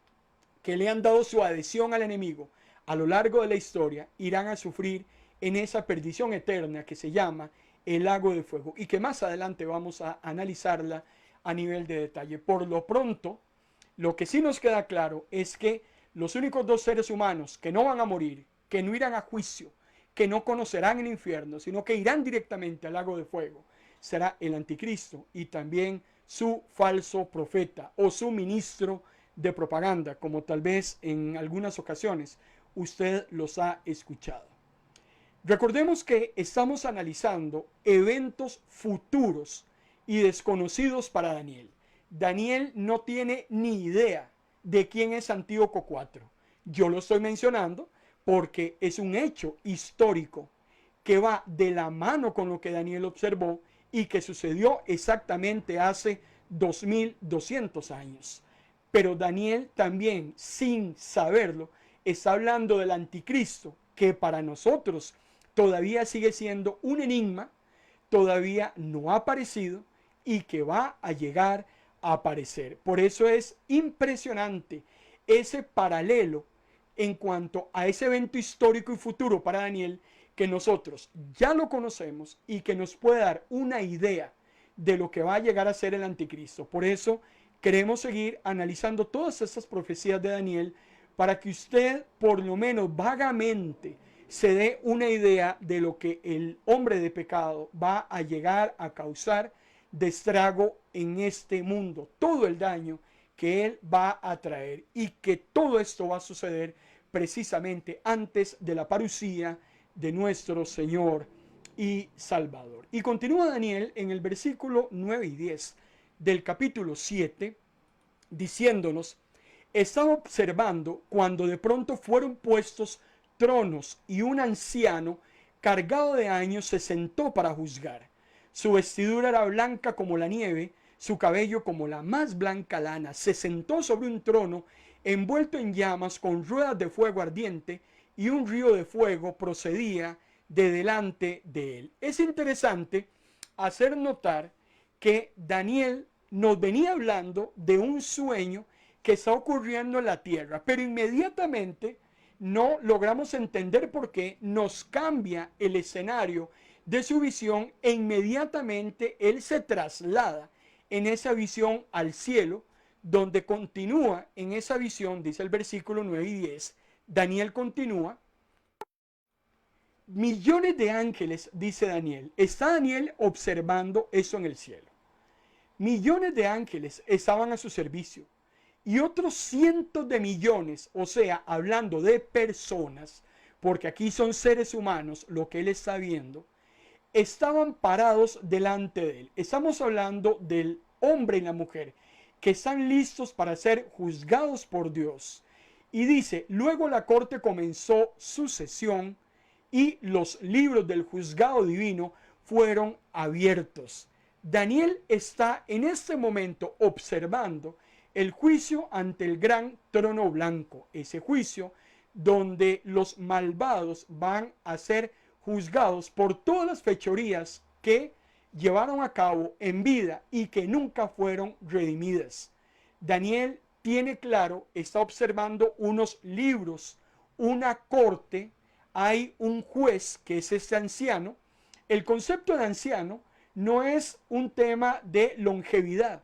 que le han dado su adhesión al enemigo a lo largo de la historia, irán a sufrir en esa perdición eterna que se llama el lago de fuego, y que más adelante vamos a analizarla a nivel de detalle. Por lo pronto, lo que sí nos queda claro es que los únicos dos seres humanos que no van a morir, que no irán a juicio, que no conocerán el infierno, sino que irán directamente al lago de fuego, será el anticristo y también su falso profeta o su ministro de propaganda, como tal vez en algunas ocasiones usted los ha escuchado. Recordemos que estamos analizando eventos futuros y desconocidos para Daniel. Daniel no tiene ni idea de quién es Antíoco IV. Yo lo estoy mencionando porque es un hecho histórico que va de la mano con lo que Daniel observó y que sucedió exactamente hace 2200 años. Pero Daniel también, sin saberlo, está hablando del anticristo, que para nosotros todavía sigue siendo un enigma, todavía no ha aparecido y que va a llegar a aparecer. Por eso es impresionante ese paralelo en cuanto a ese evento histórico y futuro para Daniel, que nosotros ya lo conocemos y que nos puede dar una idea de lo que va a llegar a ser el anticristo. Por eso queremos seguir analizando todas estas profecías de Daniel para que usted por lo menos vagamente se dé una idea de lo que el hombre de pecado va a llegar a causar de estrago en este mundo, todo el daño que él va a traer, y que todo esto va a suceder precisamente antes de la parucía de nuestro Señor y Salvador. Y continúa Daniel en el versículo 9 y 10 del capítulo 7 diciéndonos: estaba observando cuando de pronto fueron puestos tronos y un anciano cargado de años se sentó para juzgar. Su vestidura era blanca como la nieve, su cabello como la más blanca lana. Se sentó sobre un trono envuelto en llamas con ruedas de fuego ardiente, y un río de fuego procedía de delante de él. Es interesante hacer notar que Daniel nos venía hablando de un sueño que está ocurriendo en la tierra, pero inmediatamente no logramos entender por qué nos cambia el escenario de su visión e inmediatamente él se traslada en esa visión al cielo, donde continúa en esa visión, dice el versículo 9 y 10, Daniel continúa, millones de ángeles, dice Daniel, está Daniel observando eso en el cielo. Millones de ángeles estaban a su servicio y otros cientos de millones, o sea, hablando de personas, porque aquí son seres humanos lo que él está viendo, estaban parados delante de él. Estamos hablando del hombre y la mujer que están listos para ser juzgados por Dios. Y dice, luego la corte comenzó su sesión y los libros del juzgado divino fueron abiertos. Daniel está en este momento observando el juicio ante el gran trono blanco, ese juicio donde los malvados van a ser juzgados por todas las fechorías que llevaron a cabo en vida y que nunca fueron redimidas. Daniel tiene claro, está observando unos libros, una corte, hay un juez que es este anciano. El concepto de anciano no es un tema de longevidad,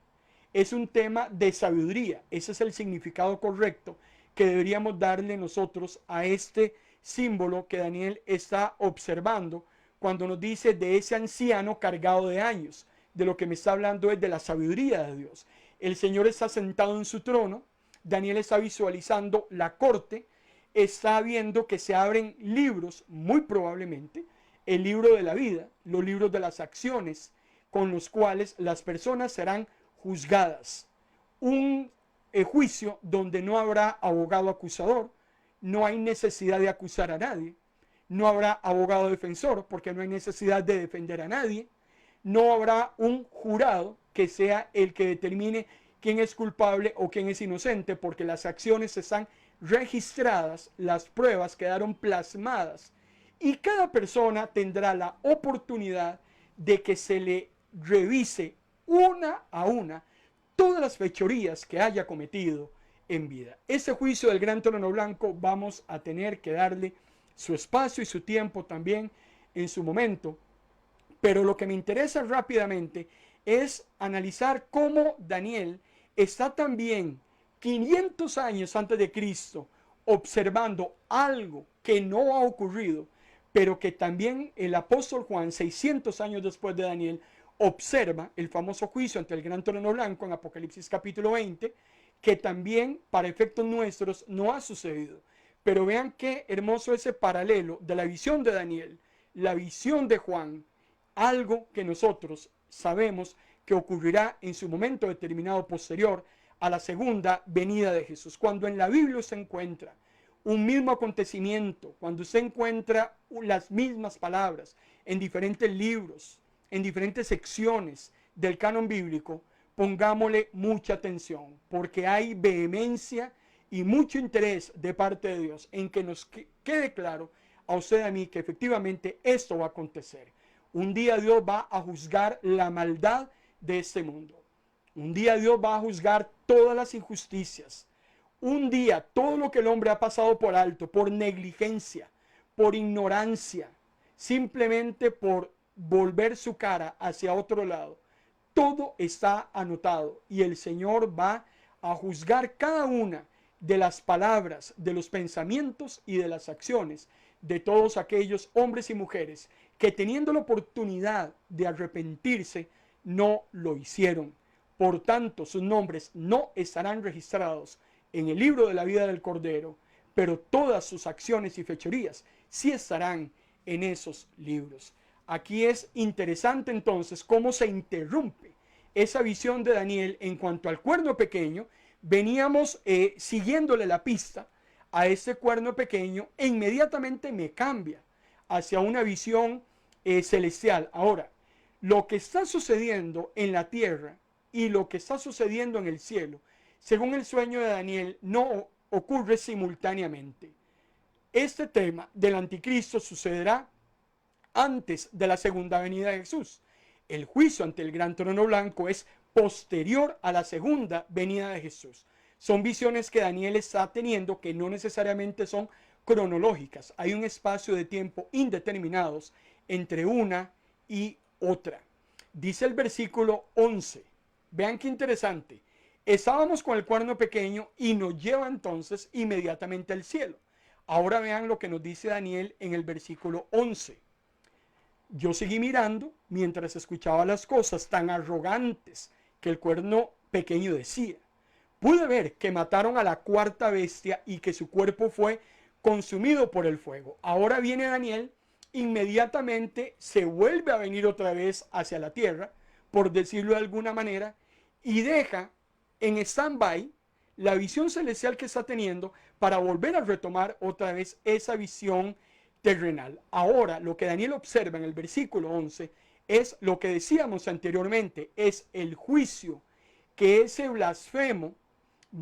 es un tema de sabiduría. Ese es el significado correcto que deberíamos darle nosotros a este símbolo que Daniel está observando cuando nos dice de ese anciano cargado de años. De lo que me está hablando es de la sabiduría de Dios. El Señor está sentado en su trono, Daniel está visualizando la corte, está viendo que se abren libros, muy probablemente, el libro de la vida, los libros de las acciones, con los cuales las personas serán juzgadas. Un juicio donde no habrá abogado acusador, no hay necesidad de acusar a nadie, no habrá abogado defensor porque no hay necesidad de defender a nadie, no habrá un jurado que sea el que determine quién es culpable o quién es inocente, porque las acciones están registradas, las pruebas quedaron plasmadas y cada persona tendrá la oportunidad de que se le revise una a una todas las fechorías que haya cometido en vida. Ese juicio del gran trono blanco vamos a tener que darle su espacio y su tiempo también en su momento, pero lo que me interesa rápidamente es analizar cómo Daniel está también 500 años antes de Cristo observando algo que no ha ocurrido, pero que también el apóstol Juan, 600 años después de Daniel, observa el famoso juicio ante el gran trono blanco en Apocalipsis capítulo 20, que también para efectos nuestros no ha sucedido. Pero vean qué hermoso ese paralelo de la visión de Daniel, la visión de Juan, algo que nosotros sabemos que ocurrirá en su momento determinado posterior a la segunda venida de Jesús. Cuando en la Biblia se encuentra un mismo acontecimiento, cuando se encuentra las mismas palabras en diferentes libros, en diferentes secciones del canon bíblico, pongámosle mucha atención, porque hay vehemencia y mucho interés de parte de Dios en que nos quede claro a usted y a mí que efectivamente esto va a acontecer. Un día Dios va a juzgar la maldad de este mundo. Un día Dios va a juzgar todas las injusticias. Un día todo lo que el hombre ha pasado por alto, por negligencia, por ignorancia, simplemente por volver su cara hacia otro lado, todo está anotado y el Señor va a juzgar cada una de las palabras, de los pensamientos y de las acciones de todos aquellos hombres y mujeres que teniendo la oportunidad de arrepentirse no lo hicieron. Por tanto, sus nombres no estarán registrados en el libro de la vida del Cordero, pero todas sus acciones y fechorías sí estarán en esos libros. Aquí es interesante entonces cómo se interrumpe esa visión de Daniel en cuanto al cuerno pequeño. Veníamos siguiéndole la pista a este cuerno pequeño e inmediatamente me cambia hacia una visión celestial. Ahora, lo que está sucediendo en la tierra y lo que está sucediendo en el cielo, según el sueño de Daniel, no ocurre simultáneamente. Este tema del anticristo sucederá antes de la segunda venida de Jesús. El juicio ante el gran trono blanco es posterior a la segunda venida de Jesús. Son visiones que Daniel está teniendo que no necesariamente son cronológicas. Hay un espacio de tiempo indeterminados entre una y otra. Dice el versículo 11. Vean qué interesante. Estábamos con el cuerno pequeño y nos lleva entonces inmediatamente al cielo. Ahora vean lo que nos dice Daniel en el versículo 11. Yo seguí mirando mientras escuchaba las cosas tan arrogantes que el cuerno pequeño decía. Pude ver que mataron a la cuarta bestia y que su cuerpo fue consumido por el fuego. Ahora viene Daniel, inmediatamente se vuelve a venir otra vez hacia la tierra, por decirlo de alguna manera, y deja en stand-by la visión celestial que está teniendo para volver a retomar otra vez esa visión terrenal. Ahora, lo que Daniel observa en el versículo 11 es lo que decíamos anteriormente, es el juicio que ese blasfemo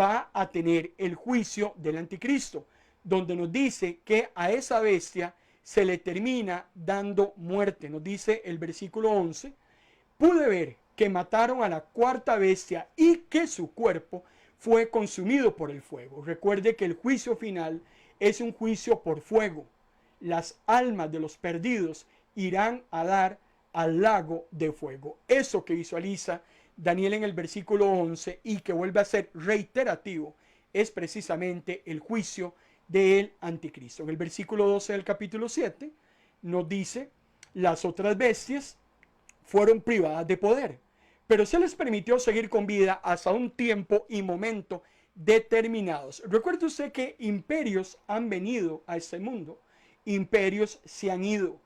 va a tener, el juicio del anticristo, donde nos dice que a esa bestia se le termina dando muerte. Nos dice el versículo 11, pude ver que mataron a la cuarta bestia y que su cuerpo fue consumido por el fuego. Recuerde que el juicio final es un juicio por fuego. Las almas de los perdidos irán a dar al lago de fuego. Eso que visualiza Daniel en el versículo 11 y que vuelve a ser reiterativo es precisamente el juicio del anticristo. En el versículo 12 del capítulo 7 nos dice, las otras bestias fueron privadas de poder, pero se les permitió seguir con vida hasta un tiempo y momento determinados. Recuerde usted que imperios han venido a este mundo, imperios se han ido.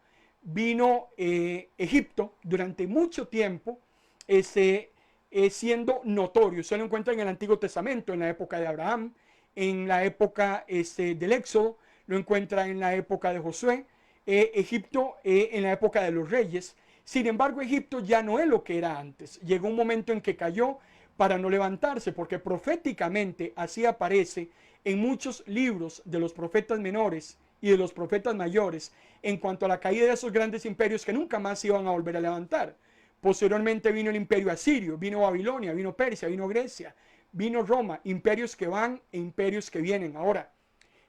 Vino Egipto durante mucho tiempo siendo notorio. Se lo encuentra en el Antiguo Testamento, en la época de Abraham, en la época del Éxodo, lo encuentra en la época de Josué, Egipto en la época de los reyes. Sin embargo, Egipto ya no es lo que era antes. Llegó un momento en que cayó para no levantarse, porque proféticamente así aparece en muchos libros de los profetas menores y de los profetas mayores en cuanto a la caída de esos grandes imperios que nunca más se iban a volver a levantar. Posteriormente vino el imperio asirio, vino Babilonia, vino Persia, vino Grecia, vino Roma, imperios que van e imperios que vienen. Ahora,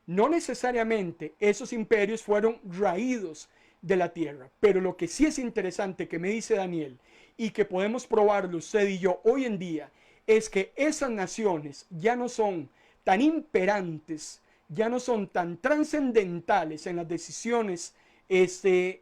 no necesariamente esos imperios fueron raídos de la tierra, pero lo que sí es interesante que me dice Daniel y que podemos probarlo usted y yo hoy en día es que esas naciones ya no son tan imperantes, ya no son tan trascendentales en las decisiones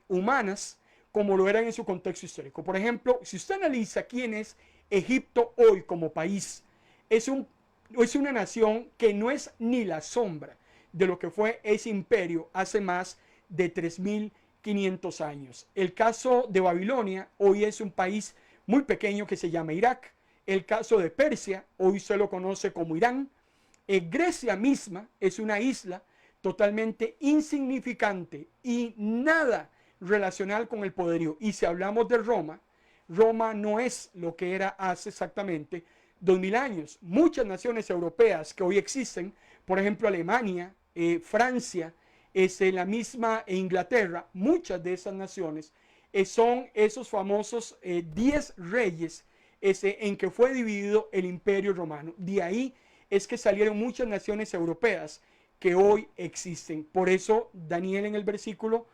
humanas como lo eran en su contexto histórico. Por ejemplo, si usted analiza quién es Egipto hoy como país, es una nación que no es ni la sombra de lo que fue ese imperio hace más de 3500 años. El caso de Babilonia hoy es un país muy pequeño que se llama Irak. El caso de Persia hoy se lo conoce como Irán. Grecia misma es una isla totalmente insignificante y nada relacional con el poderío. Y si hablamos de Roma, Roma no es lo que era hace exactamente 2000 años. Muchas naciones europeas que hoy existen, por ejemplo Alemania, Francia, la misma Inglaterra, muchas de esas naciones son esos famosos 10 reyes en que fue dividido el imperio romano. De ahí es que salieron muchas naciones europeas que hoy existen. Por eso Daniel en el versículo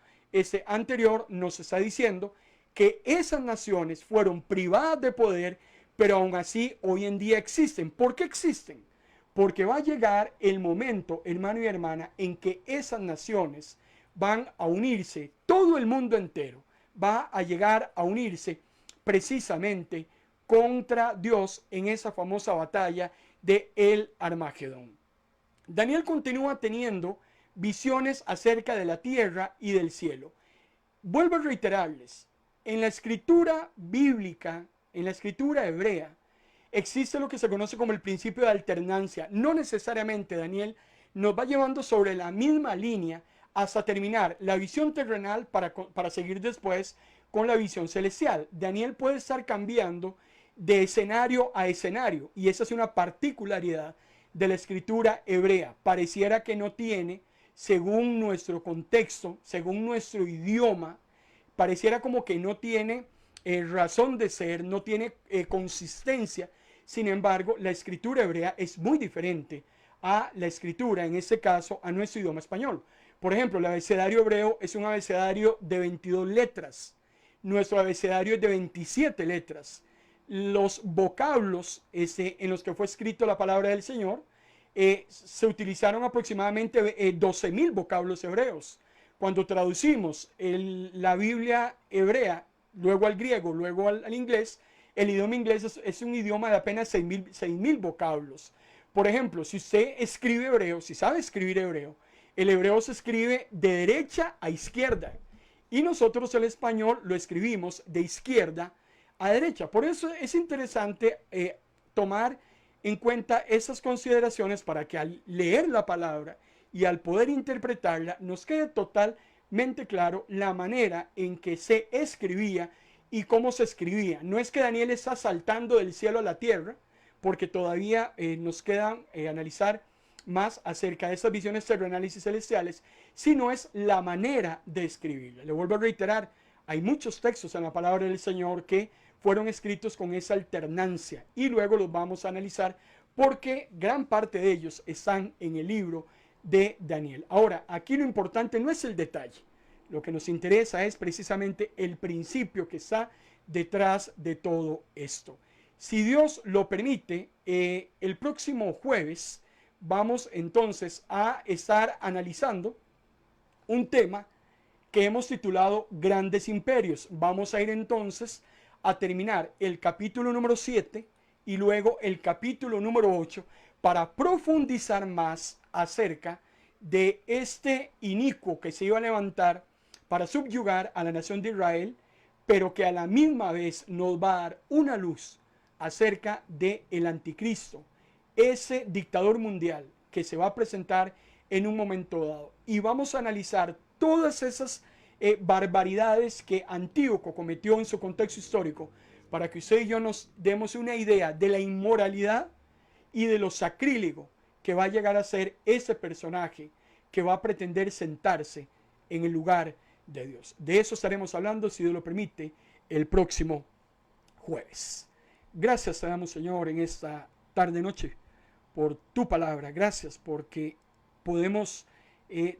anterior nos está diciendo que esas naciones fueron privadas de poder, pero aún así hoy en día existen. ¿Por qué existen? Porque va a llegar el momento, hermano y hermana, en que esas naciones van a unirse, todo el mundo entero va a llegar a unirse precisamente contra Dios en esa famosa batalla de El Armagedón. Daniel continúa teniendo visiones acerca de la tierra y del cielo. Vuelvo a reiterarles, en la escritura bíblica, en la escritura hebrea, existe lo que se conoce como el principio de alternancia. No necesariamente Daniel nos va llevando sobre la misma línea hasta terminar la visión terrenal para seguir después con la visión celestial. Daniel puede estar cambiando de escenario a escenario y esa es una particularidad de la escritura hebrea. Pareciera que no tiene, según nuestro contexto, según nuestro idioma, pareciera como que no tiene razón de ser, no tiene consistencia. Sin embargo, la escritura hebrea es muy diferente a la escritura, en este caso, a nuestro idioma español. Por ejemplo, el abecedario hebreo es un abecedario de 22 letras. Nuestro abecedario es de 27 letras. Los vocablos en los que fue escrito la palabra del Señor, se utilizaron aproximadamente 12.000 vocablos hebreos. Cuando traducimos la Biblia hebrea, luego al griego, luego al inglés, el idioma inglés es un idioma de apenas 6.000 vocablos. Por ejemplo, si usted escribe hebreo, si sabe escribir hebreo, el hebreo se escribe de derecha a izquierda. Y nosotros el español lo escribimos de izquierda a derecha. Por eso es interesante tomar en cuenta esas consideraciones para que al leer la palabra y al poder interpretarla nos quede totalmente claro la manera en que se escribía y cómo se escribía. No es que Daniel está saltando del cielo a la tierra, porque todavía nos queda analizar más acerca de esas visiones terrenales y celestiales, sino es la manera de escribirla. Le vuelvo a reiterar, hay muchos textos en la palabra del Señor que fueron escritos con esa alternancia y luego los vamos a analizar porque gran parte de ellos están en el libro de Daniel. Ahora, aquí lo importante no es el detalle, lo que nos interesa es precisamente el principio que está detrás de todo esto. Si Dios lo permite, el próximo jueves vamos entonces a estar analizando un tema que hemos titulado Grandes Imperios. Vamos a ir entonces a terminar el capítulo número 7 y luego el capítulo número 8 para profundizar más acerca de este inicuo que se iba a levantar para subyugar a la nación de Israel, pero que a la misma vez nos va a dar una luz acerca del anticristo, ese dictador mundial que se va a presentar en un momento dado. Y vamos a analizar todas esas barbaridades que Antíoco cometió en su contexto histórico, para que usted y yo nos demos una idea de la inmoralidad y de lo sacrílego que va a llegar a ser ese personaje que va a pretender sentarse en el lugar de Dios. De eso estaremos hablando, si Dios lo permite, el próximo jueves. Gracias te damos, Señor, en esta tarde-noche por tu palabra. Gracias porque podemos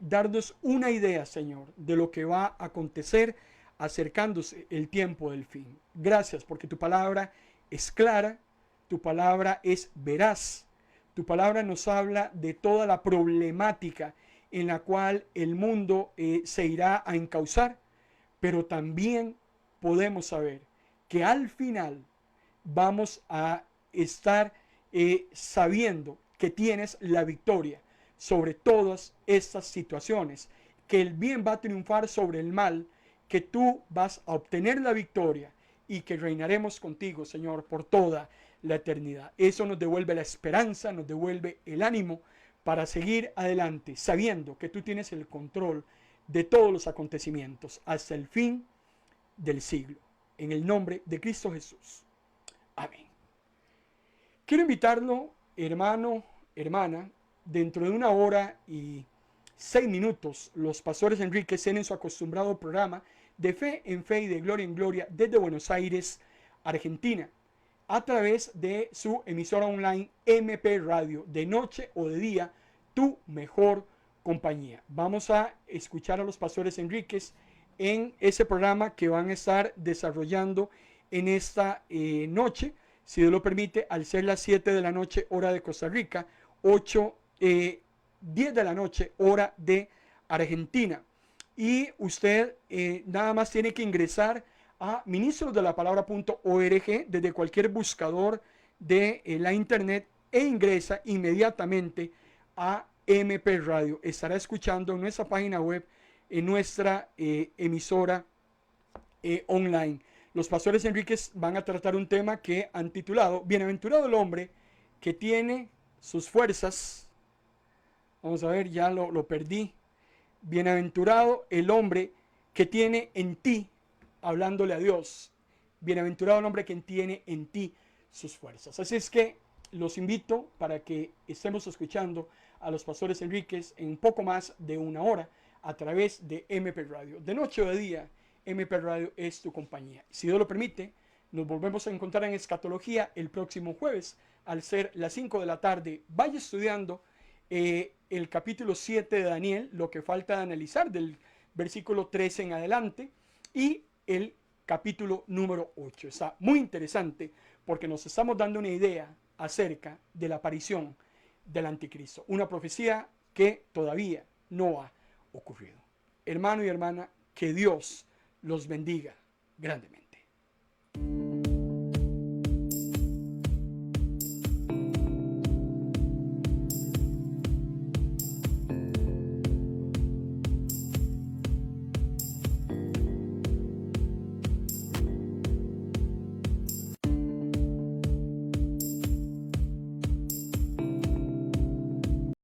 darnos una idea, Señor, de lo que va a acontecer acercándose el tiempo del fin. Gracias porque tu palabra es clara, tu palabra es veraz, tu palabra nos habla de toda la problemática en la cual el mundo se irá a encauzar, pero también podemos saber que al final vamos a estar sabiendo que tienes la victoria sobre todas estas situaciones, que el bien va a triunfar sobre el mal, que tú vas a obtener la victoria y que reinaremos contigo, Señor, por toda la eternidad. Eso nos devuelve la esperanza, nos devuelve el ánimo para seguir adelante, sabiendo que tú tienes el control de todos los acontecimientos hasta el fin del siglo. En el nombre de Cristo Jesús. Amén. Quiero invitarlo, hermano, hermana, dentro de 1 hora y 6 minutos, los pastores Enríquez tienen su acostumbrado programa de fe en fe y de gloria en gloria desde Buenos Aires, Argentina, a través de su emisora online MP Radio, de noche o de día, tu mejor compañía. Vamos a escuchar a los pastores Enríquez en ese programa que van a estar desarrollando en esta noche, si Dios lo permite, al ser las 7 de la noche hora de Costa Rica, 10 de la noche hora de Argentina. Y usted nada más tiene que ingresar a ministrosdelapalabra.org desde cualquier buscador de la internet e ingresa inmediatamente a MP Radio. Estará escuchando en nuestra página web, en nuestra emisora online. Los pastores Enríquez van a tratar un tema que han titulado Bienaventurado el hombre que tiene sus fuerzas. Vamos a ver, ya lo perdí. Bienaventurado el hombre que tiene en ti, hablándole a Dios. Bienaventurado el hombre que tiene en ti sus fuerzas. Así es que los invito para que estemos escuchando a los pastores Enríquez en poco más de 1 hora a través de MP Radio. De noche o de día, MP Radio es tu compañía. Si Dios lo permite, nos volvemos a encontrar en Escatología el próximo jueves al ser las 5 de la tarde. Vaya estudiando el capítulo 7 de Daniel, lo que falta de analizar del versículo 13 en adelante, y el capítulo número 8. Está muy interesante porque nos estamos dando una idea acerca de la aparición del anticristo, una profecía que todavía no ha ocurrido. Hermano y hermana, que Dios los bendiga grandemente.